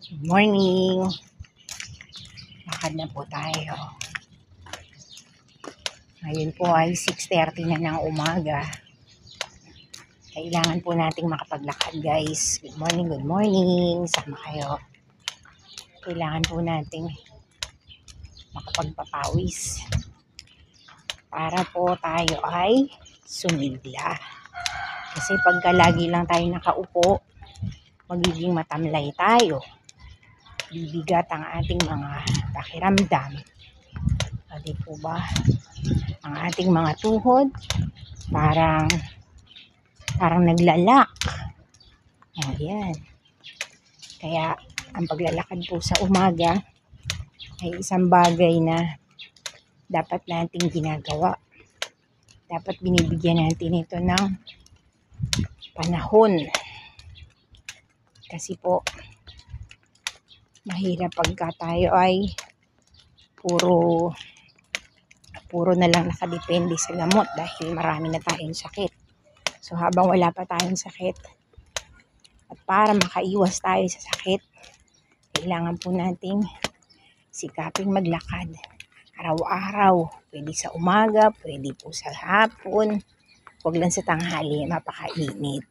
Good morning. Lakad na po tayo. Ngayon po ay 6:30 na ng umaga. Kailangan po nating makapaglakad, guys. Good morning, good morning. Sama kayo. Kailangan po nating makapagpapawis para po tayo ay sumigla. Kasi pagka lagi lang tayo nakaupo, magiging matamlay tayo. Bibigat ang ating mga pakiramdam. Di po ba? Ang ating mga tuhod parang naglalak. Ayan. Kaya ang paglalakad po sa umaga ay isang bagay na dapat nating ginagawa. Dapat binibigyan natin ito ng panahon. Kasi po mahirap pagka tayo ay puro na lang nakadepende sa gamot dahil marami na tayong sakit. So habang wala pa tayong sakit at para makaiwas tayo sa sakit, kailangan po nating sikaping maglakad araw-araw. Pwede sa umaga, pwede po sa hapon, huwag lang sa tanghali, mapakainit.